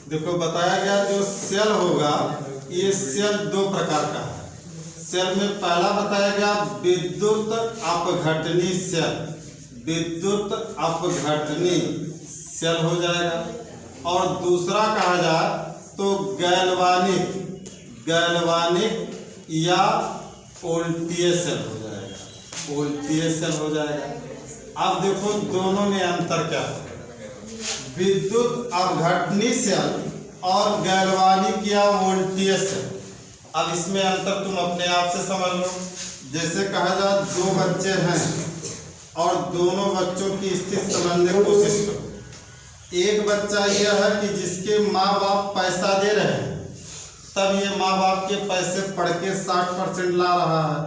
देखो बताया गया जो सेल होगा ये सेल दो प्रकार का है। सेल में पहला बताया गया विद्युत अपघटनी सेल, विद्युत अपघटनी सेल हो जाएगा। और दूसरा कहा जाए तो गैल्वानिक, गैल्वानिक या वोल्टीय सेल हो जाएगा, वोल्टीय सेल हो जाएगा। अब देखो दोनों में अंतर क्या है। विद्युत अपघटनी सेल और गैल्वानिक या वोल्टीय सेल, अब इसमें अंतर तुम अपने आप से समझ लो। जैसे कहा जाए दो बच्चे हैं और दोनों बच्चों की स्थिति समझने की कोशिश करो। एक बच्चा यह है कि जिसके माँ बाप पैसा दे रहे हैं, तब ये माँ बाप के पैसे पढ़ के 60% ला रहा है।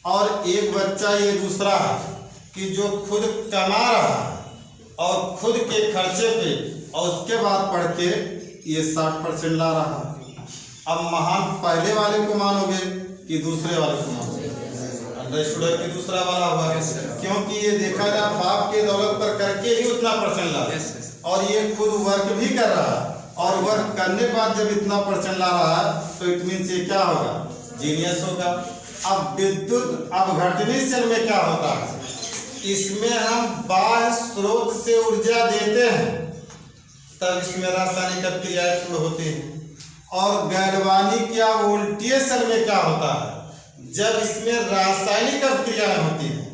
और एक बच्चा ये दूसरा है कि जो खुद कमा रहा है और खुद के खर्चे पे और उसके बाद पढ़ के ये 60% ला रहा है। अब महान पहले वाले को मानोगे कि दूसरे वाले को मानोगे? स्टूडेंट की दूसरा वाला हुआ, क्योंकि ये देखा जाए बाप के दौलत पर करके ही उतना % ला और ये खुद वर्क भी कर रहा है और वर्क करने के बाद जब इतना % ला रहा है तो इट मीन्स ये क्या होगा? जीनियस होगा। अब विद्युत अपघटनी सेल में क्या होता है? इसमें हम बाह्य स्रोत से ऊर्जा देते हैं तब इसमें रासायनिक क्रियाएं पूर्ण होती हैं। और गैल्वानिक या वोल्टीय सेल में क्या होता है? जब इसमें रासायनिक क्रियाएं होती हैं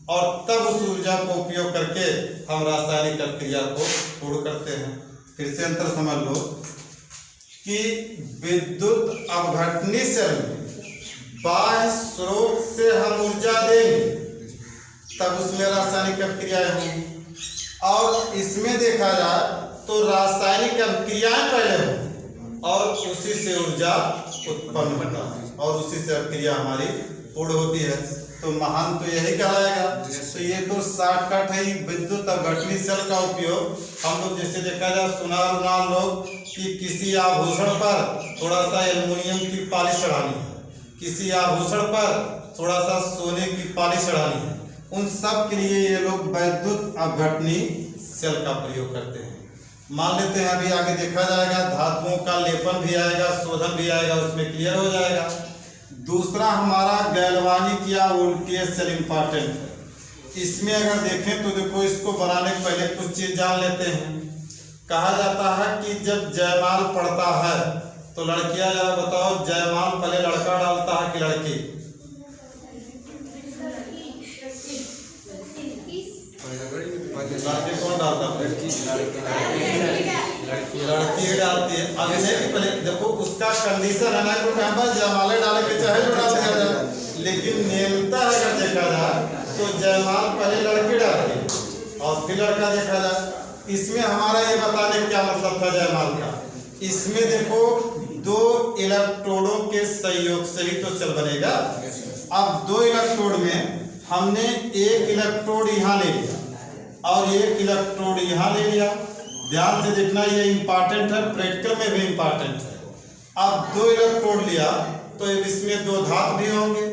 और तब उस ऊर्जा को उपयोग करके हम रासायनिक क्रिया को पूर्ण करते हैं। फिर से अंतर समझ लो कि विद्युत अपघटनी सेल में बाह्य स्रोत से हम ऊर्जा देंगे तब उसमें रासायनिक क्रियाएं होंगी। और इसमें देखा जाए तो रासायनिक क्रियाएं पहले होंगी और उसी से ऊर्जा उत्पन्न होता है और उसी से क्रिया हमारी पूर्ण होती है। तो महान तो यही कहलाएगा। तो ये तो शॉर्टकट है विद्युत अपघटनी सेल का उपयोग। हम लोग जैसे देखा जाए सुनार उनार लोग कि किसी आभूषण पर थोड़ा सा एल्युमिनियम की पॉलिश चढ़ानी है, किसी आभूषण पर थोड़ा सा सोने की पॉलिश चढ़ानी है, उन सब के लिए ये लोग विद्युत अपघटनी सेल का प्रयोग करते हैं। मान लेते हैं अभी आगे देखा जाएगा धातुओं का लेपन भी आएगा, शोधन भी आएगा, उसमें क्लियर हो जाएगा। दूसरा हमारा गैल्वानिक या वोल्टीय सेल इंपॉर्टेंट है। इसमें अगर देखें तो देखो इसको बनाने के पहले कुछ चीज जान लेते हैं। कहा जाता है कि जब जयमाल पड़ता है तो लड़कियां जरा बताओ जयमाल पहले लड़का डालता है कि लड़की? लड़के कौन डालता है? लड़की डालती है। अब पहले देखो उसका कंडीशन है ना कि बस जयमाले डाले के चाहे जो डाल दिया जाए, लेकिन नियमता है अगर देखा जाए तो जयमाल पहले लड़की डालती है और फिर लड़का देखा जाए। इसमें हमारा ये बताने क्या मतलब था जयमाल का? इसमें देखो दो इलेक्ट्रोडों के सहयोग से ही तो सेल बनेगा। अब दो इलेक्ट्रोड में हमने एक इलेक्ट्रोड यहाँ ले लिया और एक इलेक्ट्रोड यहाँ ले लिया। ध्यान से देखना ये इंपॉर्टेंट है, प्रैक्टिकल में भी इंपॉर्टेंट है। अब दो इलेक्ट्रोड लिया तो इसमें दो धातु भी होंगे।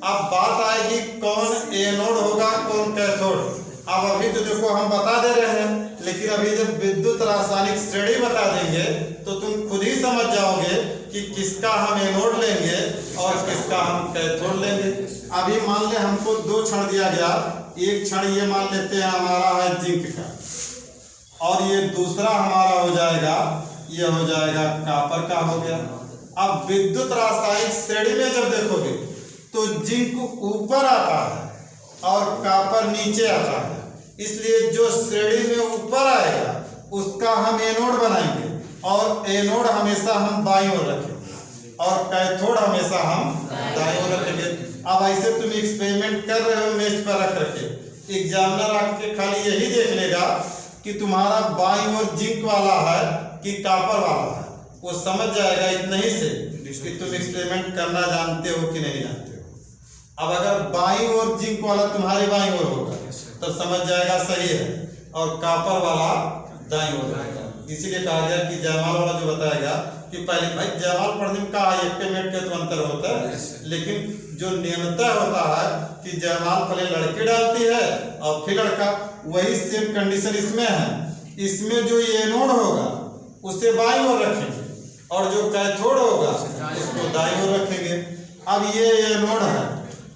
अब बात आएगी कौन एनोड होगा कौन कैथोड। अब अभी तो देखो हम बता दे रहे हैं, लेकिन अभी जब विद्युत रासायनिक श्रेणी बता देंगे तो तुम खुद ही समझ जाओगे कि किसका हम एनोड लेंगे और किसका हम कैथोड लेंगे। अभी मान ले हमको दो क्षण दिया गया, एक क्षण ये मान लेते हैं हमारा है जिंक का और ये दूसरा हमारा हो जाएगा, ये हो जाएगा कॉपर का हो गया। अब विद्युत रासायनिक श्रेणी में जब देखोगे तो जिंक ऊपर आता है और कॉपर नीचे आता है, इसलिए जो श्रेणी में ऊपर आएगा उसका हम एनोड बनाएंगे और एनोड हमेशा हम बाईं ओर रखेंगे और कैथोड हमेशा हम दाईं ओर रखेंगे। अब ऐसे तुम एक्सपेरिमेंट कर रहे हो मेज पर रख रखे, एग्जामिनर आके खाली यही देख लेगा कि तुम्हारा बाईं ओर जिंक वाला है कि कॉपर वाला है, वो समझ जाएगा इतना ही से कि तुम एक्सपेरिमेंट करना जानते हो कि नहीं जानते हो। अब अगर बाईं ओर जिंक वाला तुम्हारी बाईं ओर होगा तो समझ जाएगा सही है और कॉपर वाला दाईं ओर रहेगा। इसीलिए कहा गया कि जयमाल वाला जो बताया गया कि पहले भाई जयमाल पढ़ने में कहा एक मिनट के तो अंतर होता है, लेकिन जो नियमता होता है कि जयमाल पहले लड़की डालती है और फिर लड़का, वही सेम कंडीशन इसमें है। इसमें जो एनोड होगा उसे बाईं ओर रखेंगे और जो कैथोड होगा उसको दाईं ओर रखेंगे। अब ये एनोड है,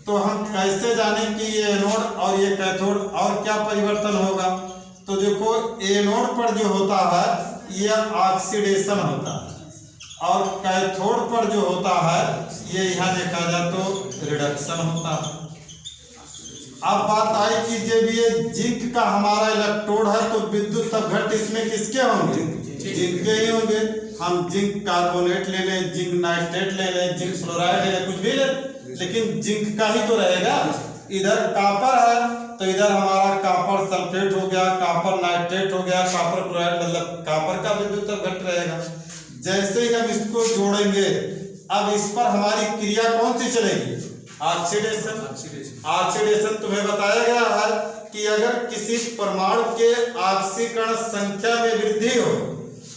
तो हम कैसे जाने कि ये एनोड और ये कैथोड, और क्या परिवर्तन होगा? तो देखो एनोड पर जो होता है ये ऑक्सीडेशन होता है और कैथोड पर जो होता है ये यहाँ देखा जाए तो रिडक्शन होता है। अब बात आई कि जब ये जिंक का हमारा इलेक्ट्रोड है तो विद्युत अपघट्ट इसमें किसके होंगे? जिंक के ही होंगे। हम जिंक कार्बोनेट ले लें, जिंक नाइट्रेट ले लें, जिंक फ्लोराइड ले लें, कुछ भी ले, लेकिन जिंक का ही तो रहेगा। इधर कॉपर है तो इधर हमारा कॉपर सल्फेट हो गया, कॉपर नाइट्रेट हो गया, कॉपर क्लोराइड, मतलब कॉपर का विद्युत अपघट्ट रहेगा। जैसे ही हम इसको जोड़ेंगे अब इस पर हमारी क्रिया कौन सी चलेगी? ऑक्सीडेशन। ऑक्सीडेशन तुम्हें बताया गया है कि अगर किसी परमाणु के ऑक्सीकरण संख्या में वृद्धि हो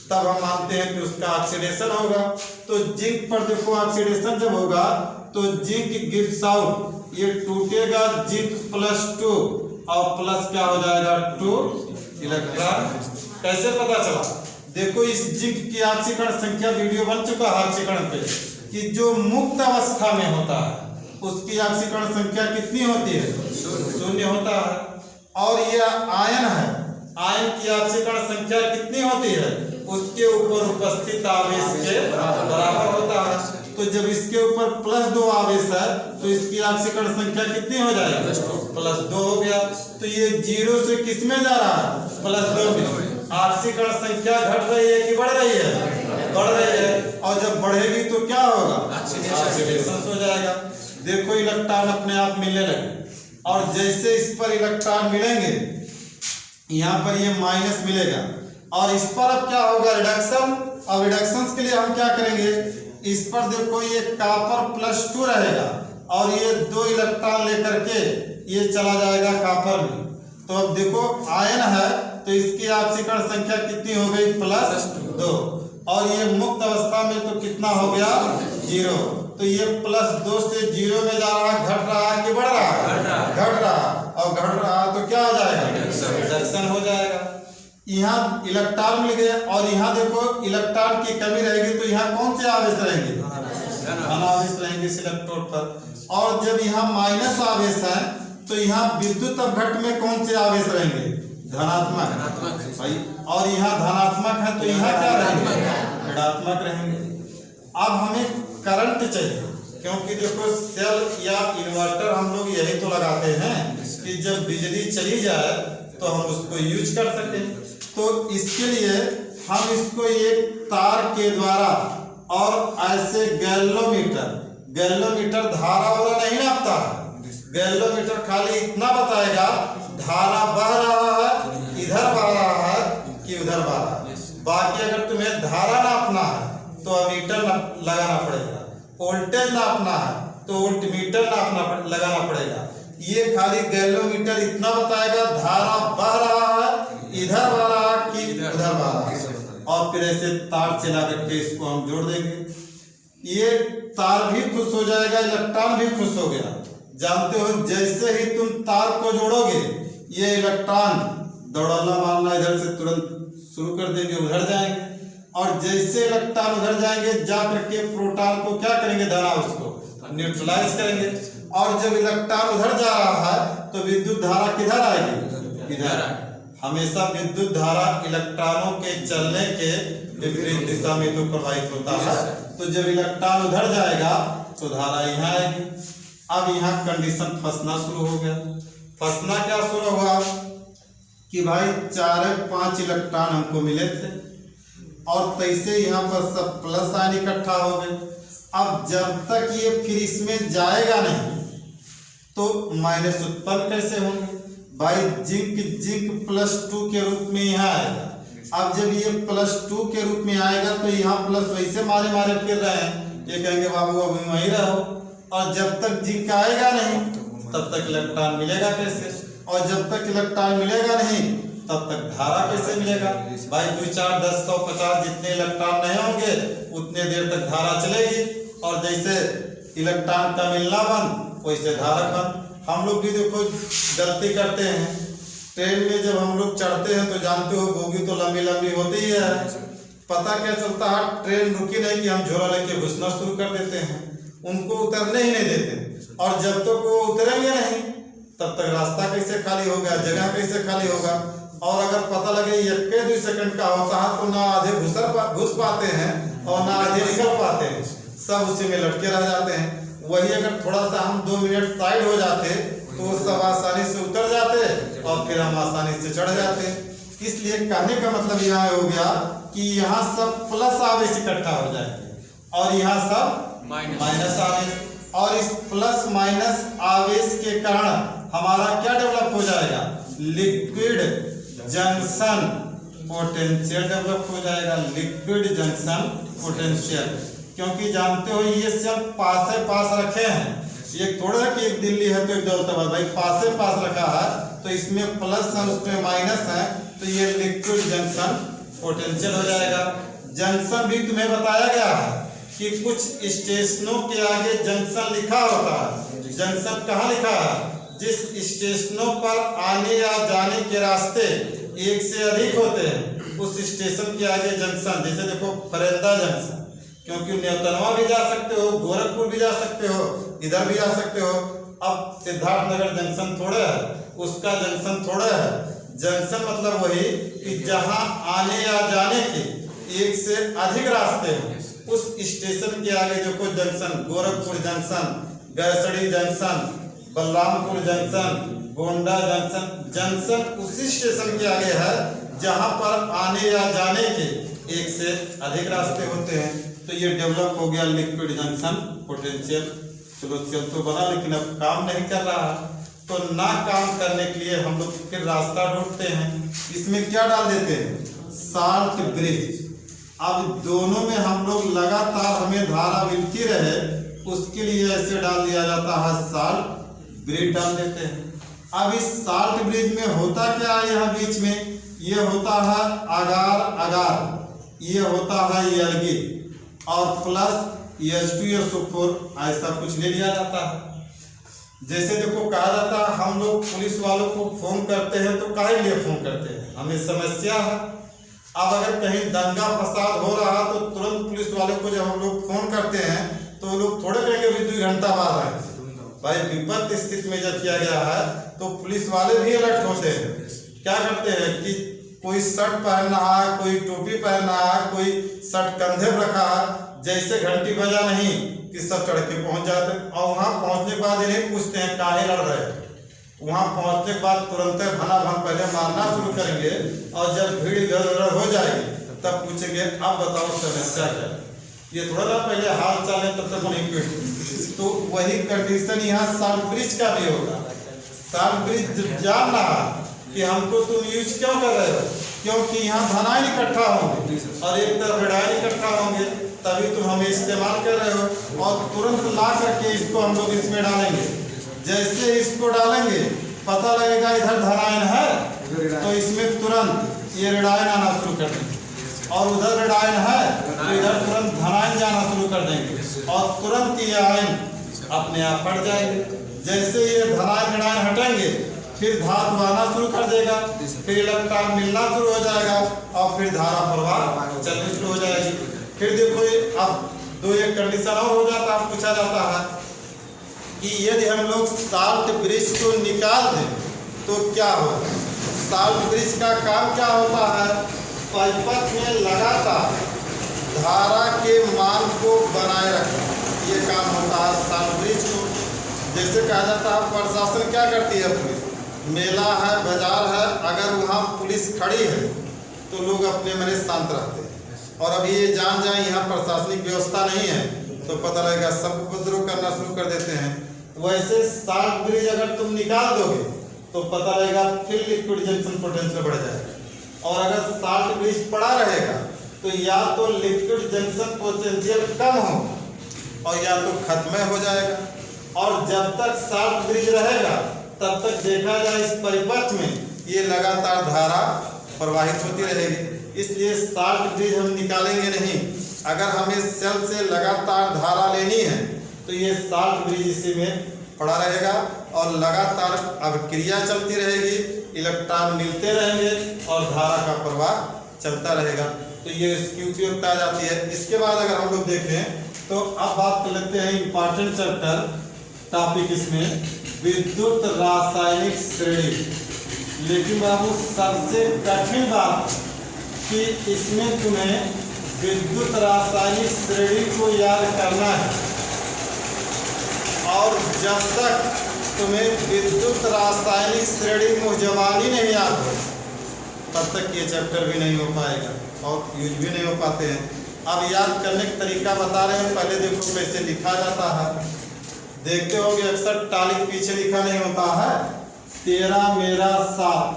तब हम मानते हैं कि उसका ऑक्सीडेशन होगा। तो जिंक पर देखो ऑक्सीडेशन जब होगा तो जिंक गिव्स आउट, ये टूटेगा जिंक +2 और प्लस क्या हो जाएगा 2 इलेक्ट्रॉन। कैसे पता चला? देखो इस जिंक की ऑक्सीकरण संख्या, वीडियो बन चुका है ऑक्सीकरण पे, कि जो मुक्त अवस्था में होता है उसकी ऑक्सीकरण संख्या कितनी होती है? 0 होता है। और यह आयन है, आयन की ऑक्सीकरण संख्या कितनी होती है? उसके ऊपर उपस्थित आवेश के बराबर होता है। तो जब इसके ऊपर +2 आवेश है तो इसकी ऑक्सीकरण संख्या कितनी हो जाएगी? +2 हो गया। तो ये 0 से किस में जा रहा है? +2 में। ऑक्सीकरण संख्या घट रही है कि बढ़ रही है? बढ़ रही है। और जब बढ़ेगी तो क्या होगा? ऑक्सीडेशन हो जाएगा। देखो इलेक्ट्रॉन अपने आप मिलने लगे और जैसे इस पर इलेक्ट्रॉन मिलेंगे यहाँ पर ये माइनस मिलेगा और इस पर अब क्या होगा? रिडक्शन। और रिडक्शन के लिए हम क्या करेंगे? इस पर देखो ये कॉपर +2 रहेगा और ये 2 इलेक्ट्रॉन लेकर के ये चला जाएगा कॉपर में। तो अब देखो आयन है तो इसकी ऑक्सीकरण संख्या कितनी हो गई? +2। और ये मुक्त अवस्था में तो कितना हो गया? 0। तो ये +2 से 0 में जा रहा है, घट रहा है कि बढ़ रहा है? घट रहा। और घट रहा तो क्या हो जाएगा? रिडक्शन हो जाएगा। यहाँ इलेक्ट्रॉन मिल गए और यहाँ देखो इलेक्ट्रॉन की कमी रहेगी तो यहाँ कौन से आवेश रहेंगे? धन आवेश रहेंगे इस इलेक्ट्रोड पर। और जब यहाँ माइनस आवेश है तो यहाँ विद्युत अपघट्ट में कौन से आवेश रहेंगे? धनात्मक भाई। और यहाँ धनात्मक है तो यहाँ क्या रहेंगे? ऋणात्मक रहेंगे। अब हमें करंट चाहिए, क्योंकि देखो सेल या इन्वर्टर हम लोग यही तो लगाते हैं कि जब बिजली चली जाए तो हम उसको यूज कर सकें। तो इसके लिए हम इसको एक तार के द्वारा और ऐसे गैलोमीटर धारा वाला नहीं नापता है। गैलोमीटर खाली इतना बताएगा धारा बह रहा है, इधर बह रहा है कि उधर बह रहा है। बाकी अगर तुम्हें धारा नापना है तो अमीटर लगाना पड़ेगा, वोल्टेज नापना है तो वोल्टमीटर लगाना पड़ेगा। ये खाली गैलोमीटर इतना बताएगा धारा बह रहा है, इधर बह रहा है कि उधर बह रहा है। और फिर ऐसे तार चला करके इसको हम जोड़ देंगे। ये तार भी खुश हो जाएगा, इलेक्ट्रॉन भी खुश हो गया। जानते हो जैसे ही तुम तार को जोड़ोगे ये इलेक्ट्रॉन दौड़ना मारना इधर से तुरंत शुरू कर देंगे, उधर जाएंगे। और जैसे इलेक्ट्रॉन उधर जाएंगे जा करके प्रोटॉन को क्या करेंगे? धना उसको न्यूट्रलाइज करेंगे। और जब इलेक्ट्रॉन उधर जा रहा है तो विद्युत धारा किधर आएगी? इधर। हमेशा विद्युत धारा इलेक्ट्रॉनों के चलने के विपरीत दिशा में तो प्रवाहित होता है। तो जब इलेक्ट्रॉन उधर जाएगा तो धारा यहाँ आएगी। अब यहाँ कंडीशन फंसना शुरू हो गया। फंसना क्या शुरू हुआ कि भाई 4-5 इलेक्ट्रॉन हमको मिले थे और तैसे यहाँ पर सब प्लस आयन इकट्ठा हो गए। अब जब तक ये फिर इसमें जाएगा नहीं तो माइनस उत्पन्न कैसे होंगे? भाई जिंक +2 के रूप में यहाँ आएगा। अब जब ये +2 के रूप में आएगा तो यहाँ प्लस वैसे मारे फिर रहे हैं, ये कहेंगे बाबू अभी वहीं रहो। और जब तक जिंक आएगा नहीं तब तक इलेक्ट्रॉन मिलेगा कैसे? और जब तक इलेक्ट्रॉन मिलेगा नहीं तब तक धारा कैसे मिलेगा? भाई 2, 4, 10, 100, 50 जितने इलेक्ट्रॉन नहीं होंगे उतने देर तक धारा चलेगी। और जैसे इलेक्ट्रॉन का मिलना बंद वैसे धारा बंद। हम लोग भी देखो गलती करते हैं। ट्रेन में जब हम लोग चढ़ते हैं तो जानते हो बोगी तो लंबी लंबी होती ही है। पता क्या चलता है, ट्रेन रुकी नहीं कि हम झोला लेके घुसना शुरू कर देते हैं, उनको उतरने ही नहीं देते। और जब तक वो उतरेंगे नहीं तब तक रास्ता कैसे खाली होगा, जगह कैसे खाली होगा। और अगर पता लगे 1-2 सेकंड का होता है तो ना आधे घुस पाते हैं और ना आधे निकल पाते हैं, सब उसी में लटके रह जाते हैं। वही अगर थोड़ा सा हम 2 मिनट साइड हो जाते तो सब आसानी से उतर जाते और फिर हम आसानी से चढ़ जाते। इसलिए कहने का मतलब यहाँ हो गया कि यहाँ सब प्लस आवेश इकट्ठा हो जाएंगे और यहाँ सब माइनस आवेश, और इस प्लस माइनस आवेश के कारण हमारा क्या डेवलप हो जाएगा, लिक्विड जंक्शन पोटेंशियल डेवलप हो जाएगा, लिक्विड जंक्शन पोटेंशियल। क्योंकि जानते हो ये सब पास रखे हैं, ये थोड़ा कि एक दिल्ली है तो एक दौलताबाद, भाई पास रखा है तो इसमें प्लस है उसमें माइनस है, तो ये लिक्विड जंक्शन पोटेंशियल हो जाएगा। जंक्शन भी तुम्हें बताया गया है कि कुछ स्टेशनों के आगे जंक्शन लिखा होता है। जंक्शन कहाँ लिखा है, जिस स्टेशनों पर आने या जाने के रास्ते एक से अधिक होते हैं उस स्टेशन के आगे जंक्शन। जैसे देखो फरेंदा जंक्शन, क्योंकि न्योतनवा भी जा सकते हो, गोरखपुर भी जा सकते हो, इधर भी जा सकते हो। अब सिद्धार्थनगर जंक्शन थोड़ा है, उसका जंक्शन थोड़ा है। जंक्शन मतलब वही कि जहां आने या जाने के एक से अधिक रास्ते हो उस स्टेशन के आगे देखो junction, Gorakhpur junction, Gaisari junction, Balrampur junction, Gonda junction. Junction उसी स्टेशन के आगे है जहां पर आने या जाने के एक से अधिक रास्ते होते हैं। तो ये डेवलप हो गया लिक्विड जंक्शन पोटेंशियल। चलो सेल तो बना लेकिन अब काम नहीं कर रहा है, तो ना काम करने के लिए हम लोग फिर रास्ता ढूंढते हैं। इसमें क्या डाल देते हैं, साल्ट ब्रिज। अब दोनों में हम लोग लगातार हमें धारा मिलती रहे उसके लिए ऐसे डाल दिया जाता है, साल्ट ब्रिज डाल देते हैं। अब इस साल्ट ब्रिज में होता क्या है, यहाँ बीच में ये होता है अगार, ये होता है एल्गी और प्लस H2SO4 ऐसा कुछ ले लिया जाता है। जैसे देखो कहा जाता है हम लोग पुलिस वालों को फोन करते हैं तो काहे लिए फोन करते हैं, हमें समस्या है। अब अगर कहीं दंगा फसाद हो रहा तो तुरंत पुलिस वाले को जब हम लोग फोन करते हैं तो लोग थोड़े कहेंगे भी 2 घंटा बाद आए। भाई विपत्त स्थिति में जब किया गया है तो पुलिस वाले भी अलर्ट होते हैं। क्या करते हैं कि कोई शर्ट पहनना है, कोई टोपी पहनना है, कोई शर्ट कंधे पर रखा है, जैसे घंटी बजा नहीं कि सब चढ़ के पहुंच जाते। और वहां पहुंचने के बाद इन्हें पूछते हैं काहे लड़ रहे। वहां पहुंचने के बाद तुरंत भन पहले मारना शुरू करेंगे और जब भीड़ इधर उधर हो जाएगी तब पूछेंगे अब बताओ समस्या क्या। ये थोड़ा ना पहले हाल चाल है तब तक नहीं पीट। तो वही कंडीशन यहाँ साल्ट ब्रिज का भी होगा। साल्ट ब्रिज जान रहा कि हमको तुम यूज क्यों कर रहे हो, क्योंकि यहाँ धनायन इकट्ठा होंगे और एक तरफ रेडायन इकट्ठा होंगे, तभी तुम हमें इस्तेमाल कर रहे हो। और तुरंत ला करके इसको हम लोग इसमें डालेंगे। जैसे इसको डालेंगे पता लगेगा इधर धनायन है तो इसमें तुरंत ये रेडायन आना शुरू कर देंगे, और उधर रेडायन है तो इधर तुरंत धनायन जाना शुरू कर देंगे और तुरंत ये आयन अपने आप हट जाएंगे। जैसे ये धनायन रेडायन हटेंगे फिर धातु आना शुरू कर देगा, फिर इलेक्ट्रॉन मिलना शुरू हो जाएगा और फिर धारा प्रवाह चलनी शुरू हो जाएगी। फिर देखो अब 2 कंडीशन और हो जाता है, पूछा जाता है कि यदि हम लोग साल्ट ब्रिज को निकाल दें तो क्या होगा। साल्ट ब्रिज का काम क्या होता है, परिपथ में लगातार धारा के मान को बनाए रखना, ये काम होता है साल्ट ब्रिज को। जैसे कहा जाता है प्रशासन क्या करती है, पुलिस मेला है बाजार है, अगर वहाँ पुलिस खड़ी है तो लोग अपने मने शांत रहते हैं। और अब ये जान जाए यहाँ प्रशासनिक व्यवस्था नहीं है तो पता लगेगा सब उपद्रव करना शुरू कर देते हैं। वैसे साल्ट ब्रिज अगर तुम निकाल दोगे तो पता लगेगा फिर लिक्विड जंक्शन पोटेंशियल बढ़ जाएगा। और अगर साल्ट ब्रिज पड़ा रहेगा तो या तो लिक्विड जंक्शन पोटेंशियल कम हो और या तो खत्म हो जाएगा। और जब तक साल्ट ब्रिज रहेगा तब तक देखा जाए इस परिपथ में ये लगातार धारा प्रवाहित होती रहेगी। इसलिए साल्ट ब्रिज हम निकालेंगे नहीं। अगर हमें सेल से लगातार धारा लेनी है तो ये साल्ट ब्रिज इसी में पड़ा रहेगा और लगातार अभिक्रिया चलती रहेगी, इलेक्ट्रॉन मिलते रहेंगे और धारा का प्रवाह चलता रहेगा। तो ये इसकी उपयोगिता आ जाती है। इसके बाद अगर हम लोग देखें तो अब बात कर लेते हैं इंपॉर्टेंट चैप्टर टॉपिक इसमें विद्युत रासायनिक श्रेणी। लेकिन बाबू सबसे कठिन बात कि इसमें तुम्हें विद्युत रासायनिक श्रेणी को याद करना है, और जब तक तुम्हें विद्युत रासायनिक श्रेणी मुहजबानी नहीं याद हो तब तक ये चैप्टर भी नहीं हो पाएगा और यूज भी नहीं हो पाते हैं। अब याद करने का तरीका बता रहे हैं। पहले देखो कैसे लिखा जाता है। देखते होगे अक्सर टाली के पीछे लिखा नहीं होता है, तेरा मेरा साथ।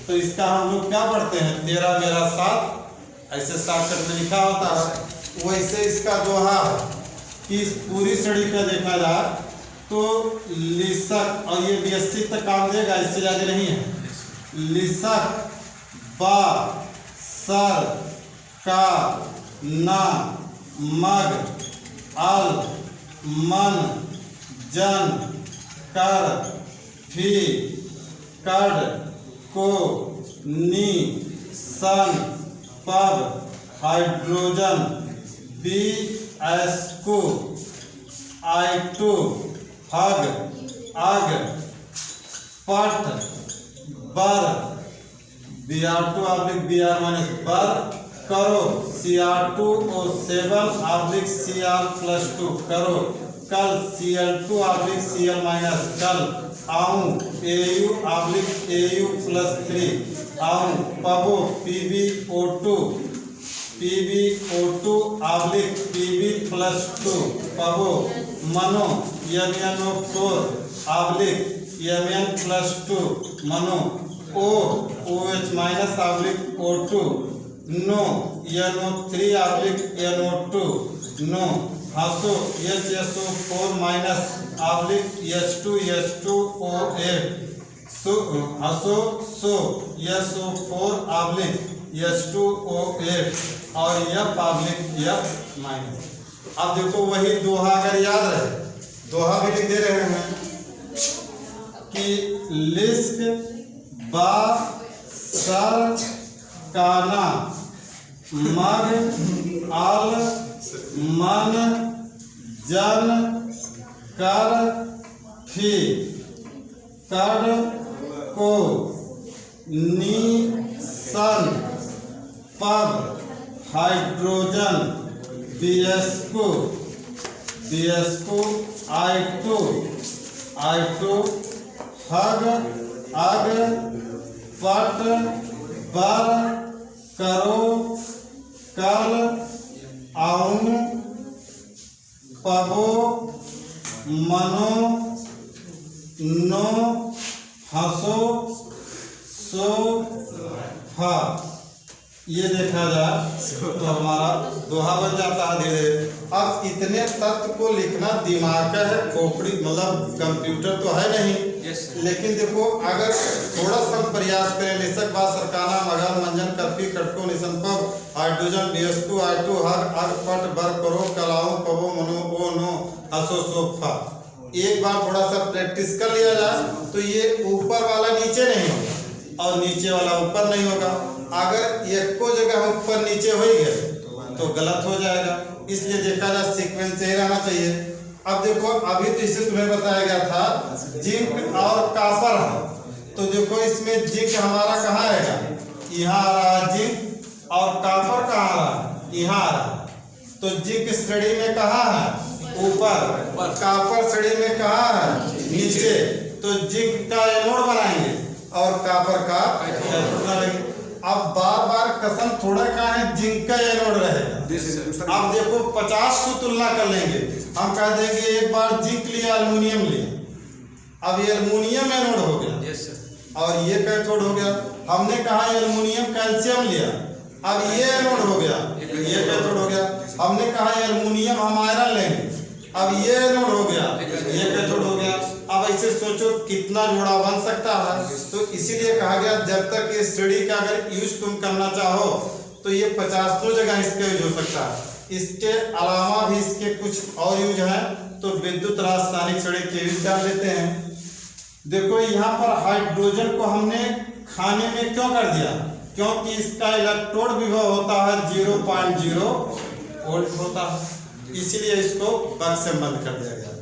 तो इसका हम लोग क्या पढ़ते हैं, तेरा मेरा साथ, ऐसे शॉर्टकट में लिखा होता है। वैसे इसका दोहा है कि इस पूरी श्रेणी का देखा जाए तो लिसक, और ये बीएससी तक काम देगा, इससे ज़्यादा नहीं है। लिसक, बा, सर, का, ना, मग, अल, मन, जन, कर, फी, कड, को, नी, सन, पब, हाइड्रोजन, बी, एस्को, आइटो, हग, अग, पट, बर, Br2 ऑब्लिक Br माइनस बर, करो, Cr2O7 ऑब्लिक Cr+2 करो, कल Cl2 ऑब्लिक Cl माइनस कल, आऊं Au ऑब्लिक Au+3 आऊं, पबो PbO2 ऑब्लिक Pb+2 पबो, मनो MnO4 ऑब्लिक Mn+2 मनो, O OH minus oblique O2 NO, NO3 oblique NO2 NO, हसो HSO4 माइनस ऑब्लिक H2OH हसो सो SO4 ऑब्लिक H2OH और F ऑब्लिक F माइनस। अब देखो वही दोहा अगर याद रहे, दोहा भी लिख दे रहे हैं कि लिस्क, बा, सर, काना, मग, अल, मन, जन, कर, फी, कड, को, नी, सन, पब, हाइड्रोजन, बीएसको, आइटो, हग, अग, पट, बर, करो, कल, आऊं, पबो, मनो, नो, हंसो, सो, हा। ये देखा जाए तो हमारा दोहा बन जाता है धीरे धीरे। अब इतने तत्व को लिखना दिमाग का है, खोपड़ी मतलब कंप्यूटर तो है नहीं। लेकिन देखो अगर थोड़ा सा प्रयास करें, लिसक, बा, सरकाना, मगल, मंजन, करफी, कटको, निसंपब, हाइड्रोजन, बीएसको, आइटो, हग, अग, पट, बर, करो, कलाऊ, पबो, मनो, ओ, नो, हसो, सोफा। एक बार थोड़ा सा प्रैक्टिस कर लिया जाए तो ये ऊपर वाला नीचे नहीं होगा और नीचे वाला ऊपर नहीं होगा। अगर एक को जगह ऊपर नीचे हो गया तो गलत हो जाएगा, इसलिए देखा जाए सीक्वेंस से ही रहना चाहिए। अब देखो अभी तो इसे तुम्हें बताया गया था जिंक और कॉपर, तो देखो इसमें जिंक हमारा कहाँ आएगा, यहाँ आ रहा है जिंक, और कॉपर कहाँ आ रहा है, यहाँ आ रहा है। तो जिंक श्रेणी में कहाँ है, ऊपर, कॉपर श्रेणी में कहाँ है, नीचे। तो जिंक का एनोड बनाएंगे और कॉपर का कैथोड बनाएंगे। अब बार बार कसम थोड़ा का है जिंक का एनोड रहेगा। अब देखो 50 को तुलना कर लेंगे, हम कह देंगे एक बार जिंक लिया, एल्युमिनियम लिया, अब ये एल्युमिनियम एनोड हो गया और ये कैथोड हो गया। हमने कहा एल्युमिनियम कैल्शियम लिया, अब ये एनोड हो गया, ये कैथोड हो गया। हमने कहा एल्युमिनियम हम आयरन लेंगे, अब ये एनोड हो गया, ये कैथोड हो गया। अब ऐसे सोचो कितना जोड़ा बन सकता है। तो इसीलिए कहा गया जब तक ये श्रेणी का अगर यूज तुम करना चाहो तो ये 50 जगह इसका यूज हो सकता है। इसके अलावा भी इसके कुछ और यूज है, तो विद्युत रासायनिक श्रेणी के यूज कर लेते हैं। देखो यहाँ पर हाइड्रोजन को हमने खाने में क्यों कर दिया, क्योंकि इसका इलेक्ट्रोड विभव होता है 0.0 वोल्ट होता है, इसीलिए इसको बक्स से बंद कर दिया गया।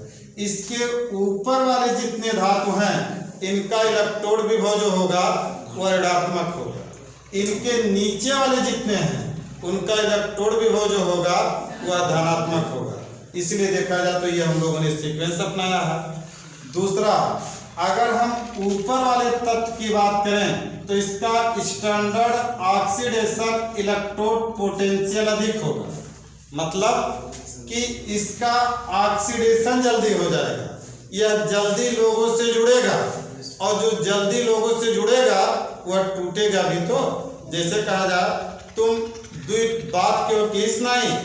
इसके ऊपर वाले जितने धातु हैं इनका इलेक्ट्रोड विभव जो होगा वह ऋणात्मक होगा। इनके नीचे वाले जितने हैं उनका इलेक्ट्रोड विभव जो होगा वह धनात्मक होगा। इसलिए देखा जाए तो ये हम लोगों ने सीक्वेंस अपनाया है। दूसरा, अगर हम ऊपर वाले तत्व की बात करें तो इसका स्टैंडर्ड ऑक्सीडेशन इलेक्ट्रोड पोटेंशियल अधिक होगा, मतलब कि इसका ऑक्सीडेशन जल्दी हो जाएगा, यह जल्दी लोगों से जुड़ेगा, और जो जल्दी लोगों से जुड़ेगा वह टूटेगा भी। तो जैसे कहा जाए तुम दुई बात क्यों किस नहीं,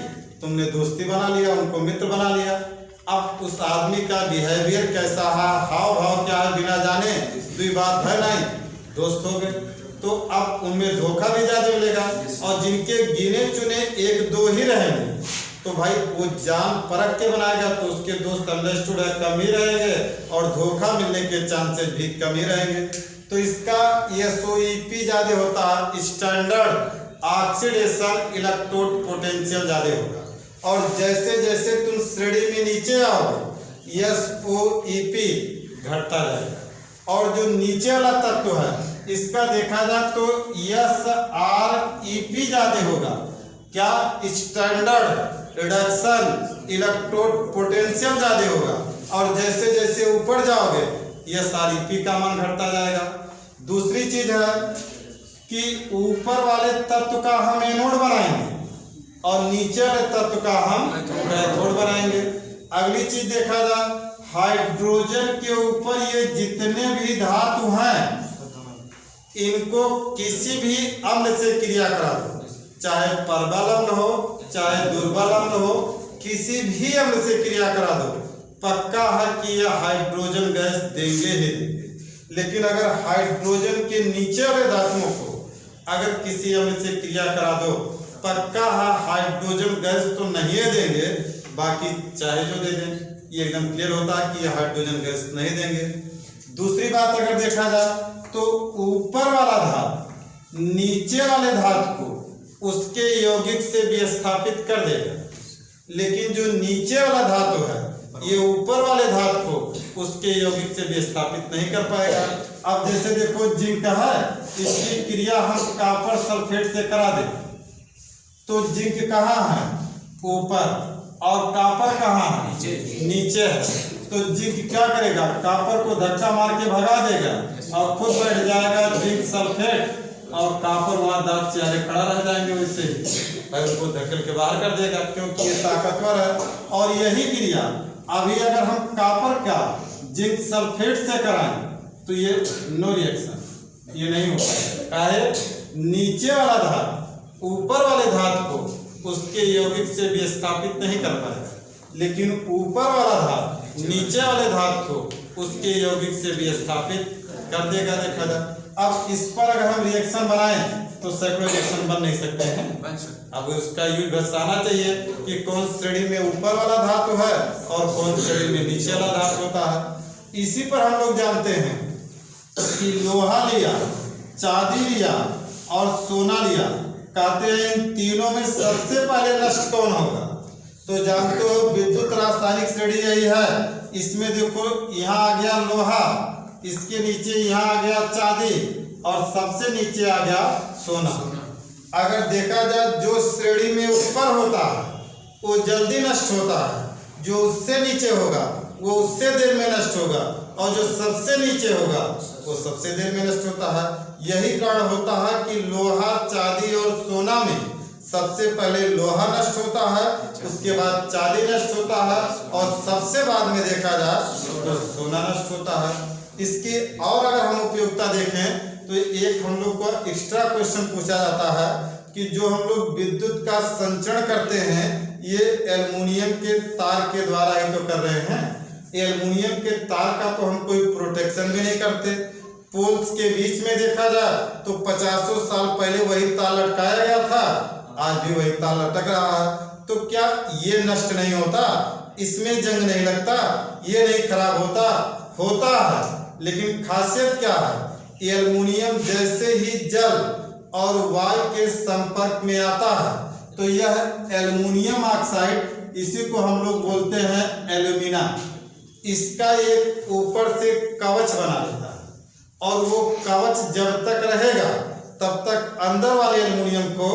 तुमने दोस्ती बना लिया, उनको मित्र बना लिया, अब उस आदमी का बिहेवियर कैसा है, हाव भाव क्या है, बिना जाने दुई बात है नहीं, दोस्त हो गए। तो अब उनमें धोखा भी ज्यादा मिलेगा, और जिनके गिने चुने एक दो ही रहेंगे तो भाई वो जान परख के बनाएगा, तो उसके दोस्त अंडरस्टूड है कम ही रहेंगे और धोखा मिलने के चांसेस भी कम ही रहेंगे। तो इसका SOEP ज्यादा होता है, स्टैंडर्ड ऑक्सीडेशन इलेक्ट्रोड पोटेंशियल ज्यादा होगा। और जैसे जैसे तुम श्रेणी में नीचे आओगे SOEP घटता जाएगा। और जो नीचे वाला तत्व है इसका देखा जाए तो SREP ज्यादा होगा, क्या स्टैंडर्ड रिडक्शन इलेक्ट्रोड पोटेंशियल ज्यादा होगा। और जैसे जैसे ऊपर जाओगे SREP का मान घटता जाएगा। दूसरी चीज है कि ऊपर वाले तत्व का हम एनोड बनाएंगे और नीचे वाले तत्व का हम कैथोड बनाएंगे। अगली चीज देखा जाए, हाइड्रोजन के ऊपर ये जितने भी धातु हैं इनको किसी भी अम्ल से क्रिया करा दो, चाहे प्रबल अम्ल हो चाहे दुर्बल अम्ल हो, किसी भी अम्ल से क्रिया करा दो, पक्का है कि यह हाइड्रोजन गैस देंगे ही देंगे। लेकिन अगर हाइड्रोजन के नीचे वाले धातुओं को अगर किसी अम्ल से क्रिया करा दो, पक्का है हाइड्रोजन गैस तो नहीं देंगे, बाकी चाहे जो दे दें, ये एकदम क्लियर होता है कि यह हाइड्रोजन गैस नहीं देंगे। दूसरी बात अगर देखा जाए तो ऊपर वाला धातु नीचे वाले धातु को उसके यौगिक से विस्थापित कर देगा, लेकिन जो नीचे वाला धातु है ये ऊपर वाले धातु को उसके यौगिक से विस्थापित नहीं कर पाएगा। अब जैसे देखो जिंक है, इसकी क्रिया हम कॉपर सल्फेट से करा दें तो जिंक कहाँ है, ऊपर, और कॉपर कहाँ है, नीचे है। तो जिंक क्या करेगा, कॉपर को धक्का मार के भगा देगा और खुद बैठ जाएगा जिंक सल्फेट, और कॉपर वहां दांत से आगे खड़ा रह जाएंगे, वैसे भाई उसको धकेल के बाहर कर देगा क्योंकि ये ताकतवर है। और यही क्रिया अभी अगर हम कॉपर का जिंक सल्फेट से कराएं तो ये नो रिएक्शन, ये नहीं होता है। नीचे वाला धातु ऊपर वाले धातु को उसके यौगिक से विस्थापित नहीं कर पाएगा, लेकिन ऊपर वाला धातु नीचे वाले धातु को उसके यौगिक से विस्थापित कर देगा। देखा जाए अब इस पर अगर हम रिएक्शन बनाएं तो सैकड़ों रिएक्शन बन नहीं सकते हैं। अब उसका यूज दर्शाना चाहिए कि कौन श्रेणी में ऊपर वाला धातु है और कौन श्रेणी में नीचे वाला धातु होता है। इसी पर हम लोग जानते हैं कि लोहा लिया, चांदी लिया और सोना लिया, कहते हैं इन तीनों में सबसे पहले नष्ट कौन होगा। तो जानते हो विद्युत रासायनिक श्रेणी यही है। इसमें देखो यहाँ आ गया लोहा, इसके नीचे यहाँ आ गया चांदी और सबसे नीचे आ गया सोना। अगर देखा जाए जो श्रेणी में ऊपर होता है वो जल्दी नष्ट होता है, जो उससे नीचे होगा वो उससे देर में नष्ट होगा, और जो सबसे नीचे होगा वो सबसे देर में नष्ट होता है। यही कारण होता है कि लोहा, चांदी और सोना में सबसे पहले लोहा नष्ट होता है, उसके बाद चांदी नष्ट होता है, और सबसे बाद में देखा जाए तो सोना नष्ट होता है। इसके और अगर हम उपयोगिता देखें तो एक हम लोग को एक्स्ट्रा क्वेश्चन पूछा जाता है कि जो हम लोग विद्युत का संचरण करते हैं ये एल्युमिनियम के तार के द्वारा ही तो कर रहे हैं। एल्युमिनियम के तार का तो हम कोई प्रोटेक्शन भी नहीं करते। पोल्स के बीच में देखा जाए तो 50 साल पहले वही तार लटकाया गया था, आज भी वही तार लटक रहा है। तो क्या ये नष्ट नहीं होता, इसमें जंग नहीं लगता, ये नहीं खराब होता? होता है, लेकिन खासियत क्या है, एल्युमिनियम जैसे ही जल और वायु के संपर्क में आता है तो यह एल्युमिनियम ऑक्साइड, इसी को हम लोग बोलते हैं एल्यूमिना, इसका एक ऊपर से कवच बना लेता है और वो कवच जब तक रहेगा तब तक अंदर वाले एल्युमिनियम को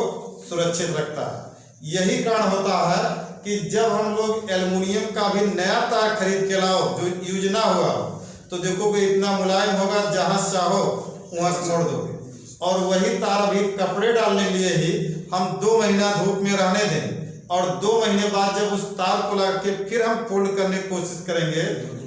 सुरक्षित रखता है। यही कारण होता है कि जब हम लोग एल्युमिनियम का भी नया तार खरीद के लाओ जो यूज ना हुआ तो देखो कि इतना मुलायम होगा, जहां चाहो वहां छोड़ दोगे। और वही तार भी कपड़े डालने के लिए ही हम 2 महीना धूप में रहने दें और 2 महीने बाद जब उस तार को लगा के फिर हम फोल्ड करने की कोशिश करेंगे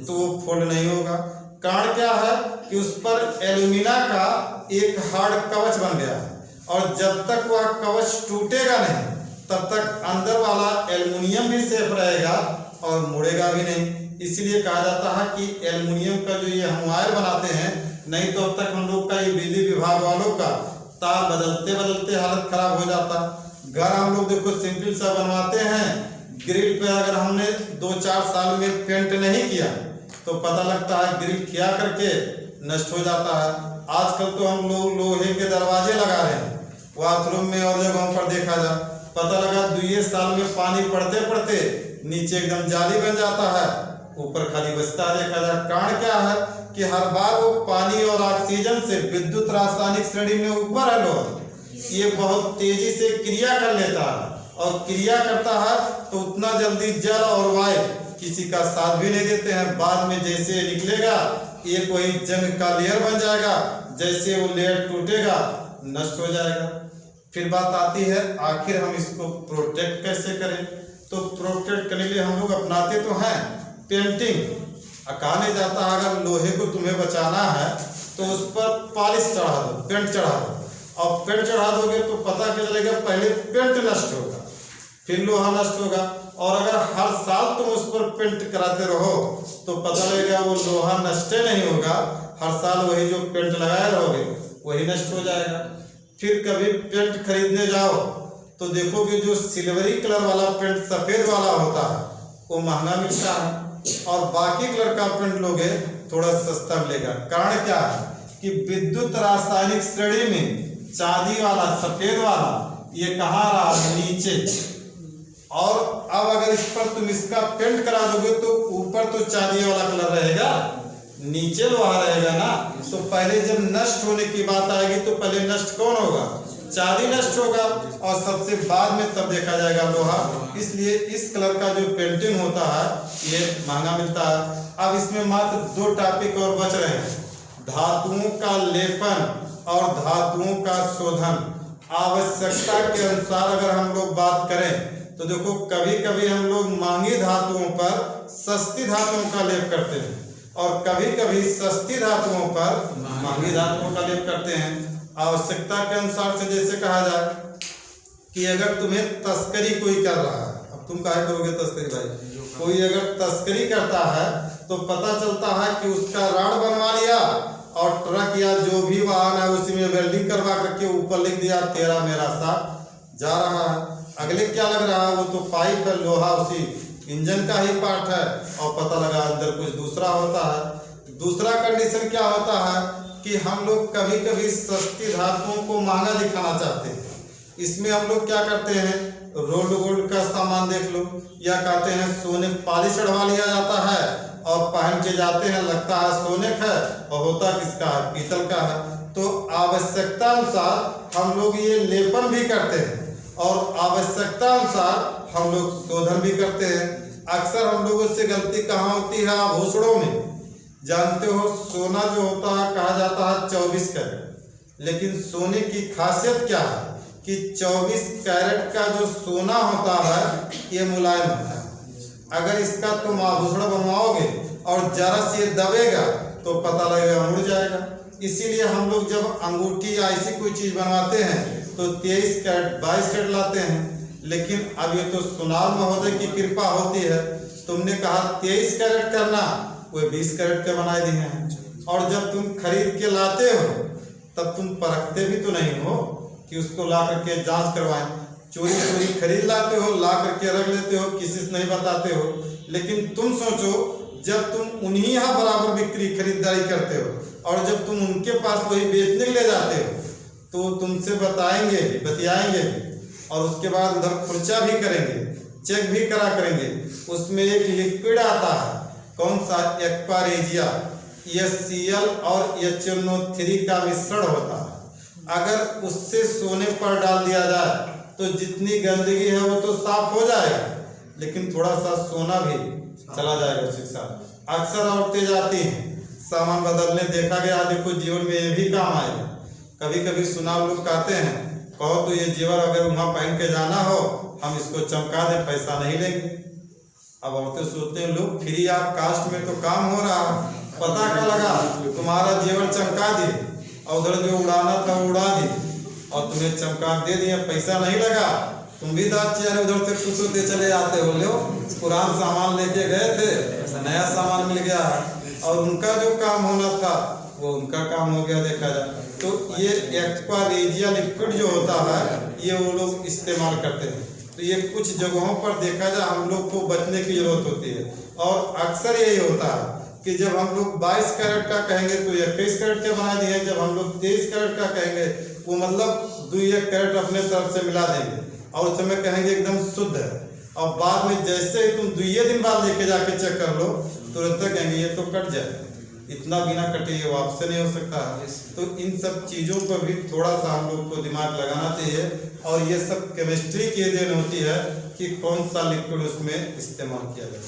तो वो फोल्ड नहीं होगा। कारण क्या है कि उस पर एल्यूमिना का एक हार्ड कवच बन गया है और जब तक वह कवच टूटेगा नहीं तब तक अंदर वाला एल्युमिनियम भी सेफ रहेगा और मुड़ेगा भी नहीं। इसलिए कहा जाता है कि एल्युमिनियम का जो ये हम वायर बनाते हैं, नहीं तो अब तक हम लोग का ये बिजली विभाग वालों का तार बदलते बदलते हालत खराब हो जाता। घर हम लोग देखो सिंपल सा बनवाते हैं, ग्रिल पे अगर हमने 2-4 साल में पेंट नहीं किया तो पता लगता है ग्रिल किया करके नष्ट हो जाता है। आजकल तो हम लोग लोहे के दरवाजे लगा रहे हैं, बाथरूम में और जगहों पर देखा जाए, पता लगा 2 साल में पानी पड़ते पड़ते नीचे एकदम जाली बन जाता है, ऊपर खाली बचता देखा जाए। कारण क्या है कि हर बार वो पानी और ऑक्सीजन से विद्युत रासायनिक श्रेणी में ऊपर है लोहा, ये बहुत तेजी से क्रिया कर लेता है और क्रिया करता है तो उतना जल्दी जल और वायु किसी का साथ भी नहीं देते हैं। बाद में जैसे निकलेगा एक वही जंग का लेयर बन जाएगा, जैसे वो लेयर टूटेगा नष्ट हो जाएगा। फिर बात आती है आखिर हम इसको प्रोटेक्ट कैसे करें। तो प्रोटेक्ट करने के लिए हम लोग अपनाते तो हैं पेंटिंग। कहा नहीं जाता अगर लोहे को तुम्हें बचाना है तो उस पर पॉलिश चढ़ा दो, पेंट चढ़ा दो। और पेंट चढ़ा दोगे तो पता क्या चलेगा, पहले पेंट नष्ट होगा फिर लोहा नष्ट होगा। और अगर हर साल तुम उस पर पेंट कराते रहो तो पता लगेगा वो लोहा नष्ट नहीं होगा, हर साल वही जो पेंट लगाए रहोगे वही नष्ट हो जाएगा। फिर कभी पेंट खरीदने जाओ तो देखोगे जो सिल्वरी कलर वाला पेंट सफेद वाला होता है वो महंगा मिलता है और बाकी कलर का पेंट लोगे थोड़ा सस्ता मिलेगा। कारण क्या है कि विद्युत रासायनिक श्रेणी में चांदी वाला सफेद वाला ये कहाँ रहा, नीचे। और अब अगर इस पर तुम इसका पेंट करा दोगे तो ऊपर तो चांदी वाला कलर रहेगा, नीचे लोहा रहेगा ना। तो पहले जब नष्ट होने की बात आएगी तो पहले नष्ट कौन होगा, चांदी नष्ट होगा और सबसे बाद में तब देखा जाएगा लोहा। इसलिए इस कलर का जो पेंटिंग होता है ये महंगा मिलता है। अब इसमें मात्र 2 टॉपिक और बच रहे हैं, धातुओं का लेपन और धातुओं का शोधन। आवश्यकता के अनुसार अगर हम लोग बात करें तो देखो कभी कभी हम लोग महंगी धातुओं पर सस्ती धातुओं का लेप करते हैं और कभी कभी सस्ती धातुओं पर महंगी धातुओं का लेप करते हैं। आवश्यकता के अनुसार से जैसे कहा जाए कि अगर तुम्हें तस्करी कोई कर रहा है, अब तुम काहे करोगे तस्करी भाई, कोई अगर तस्करी करता है तो पता चलता है कि उसका राड बनवा लिया और ट्रक या जो भी वाहन है उसी में वेल्डिंग करवा करके ऊपर लिख दिया तेरा मेरा साथ जा रहा है। अगले क्या लग रहा है, वो तो पाइप है, लोहा उसी इंजन का ही पार्ट है और पता लगा अंदर कुछ दूसरा होता है। दूसरा कंडीशन क्या होता है कि हम लोग कभी कभी सस्ती धातुओं को महंगा दिखाना चाहते हैं। इसमें हम लोग क्या करते हैं, रोल्ड गोल्ड का सामान देख लो या कहते हैं सोने पॉलिश चढ़वा लिया जाता है और पहन के जाते हैं, लगता है सोने का और होता किसका है, पीतल का है। तो आवश्यकता अनुसार हम लोग ये लेपन भी करते हैं और आवश्यकता अनुसार हम लोग शोधन भी करते हैं। अक्सर हम लोगों से गलती कहाँ होती है, आभूषणों में। जानते हो सोना जो होता है कहा जाता है 24 कैरेट, लेकिन सोने की खासियत क्या है कि 24 कैरेट का जो सोना होता है ये मुलायम होता है। अगर इसका तुम आभूषण बनवाओगे और जरा से दबेगा तो पता लगेगा मुड़ जाएगा। इसीलिए हम लोग जब अंगूठी या ऐसी कोई चीज बनवाते हैं तो 23 कैरेट 22 कैरेट लाते हैं। लेकिन अब ये तो सुनार महोदय की कृपा होती है, तुमने कहा 23 कैरेट करना, वो 20 कैरेट के बनाए दिए हैं। और जब तुम खरीद के लाते हो तब तुम परखते भी तो नहीं हो कि उसको ला करके जांच करवाएं। चोरी चोरी खरीद लाते हो, ला करके रख लेते हो, किसी से नहीं बताते हो। लेकिन तुम सोचो जब तुम उन्हीं यहाँ बराबर बिक्री खरीदारी करते हो और जब तुम उनके पास वही बेचने ले जाते हो तो तुमसे बताएंगे भी, बतियाएंगे भी, और उसके बाद उधर खुर्चा भी करेंगे, चेक भी करा करेंगे। उसमें एक लिक्विड आता है, कौन सा, एक्वा रेजिया, HCl और HNO3 का मिश्रण होता है। अगर उससे सोने पर डाल दिया जाए तो जितनी गंदगी है वो तो साफ हो जाएगा, लेकिन थोड़ा सा सोना भी चला जाएगा उसके साथ। अक्सर औरतें जाती हैं सामान बदलने, देखा गया देखो जीवन में ये भी काम आएगा। कभी कभी सुना लोग कहते हैं, कहो तो ये जेवर अगर वहाँ पहन के जाना हो हम इसको चमका दें, पैसा नहीं लेंगे। अब औरतें सोचते हैं लोग फ्री ऑफ कास्ट में तो काम हो रहा है, पता क्या लगा तुम्हारा जेवर चमका दिए और उधर जो उड़ाना था उड़ा दिए और तुम्हें चमका दे दिए, पैसा नहीं लगा। तुम भी दाँत चियारे उधर से खुश होते चले आते हो, लो पुराना सामान लेके गए थे, नया सामान मिल गया और उनका जो काम होना था वो उनका काम हो गया। देखा जाए तो ये एक्वा रेजिया लिक्विड जो होता है ये वो लोग इस्तेमाल करते हैं। तो ये कुछ जगहों पर देखा जाए हम लोग को बचने की जरूरत होती है, और अक्सर यही होता है कि जब हम लोग 22 कैरेट का कहेंगे तो 21 कैरेट के बना दिए, जब हम लोग 23 कैरेट का कहेंगे वो मतलब 2-1 कैरेट अपने तरफ से मिला देंगे और उस समय कहेंगे एकदम शुद्ध है, और बाद में जैसे ही तुम 2 दिन बाद लेके जाके चेक कर लो तुरंत कहेंगे ये तो कट जाए, इतना बिना कटे ये वापस नहीं हो सकता। तो इन सब चीज़ों पर भी थोड़ा सा हम लोग को दिमाग लगाना चाहिए, और ये सब केमिस्ट्री की देन होती है कि कौन सा लिक्विड उसमें इस्तेमाल किया जाए।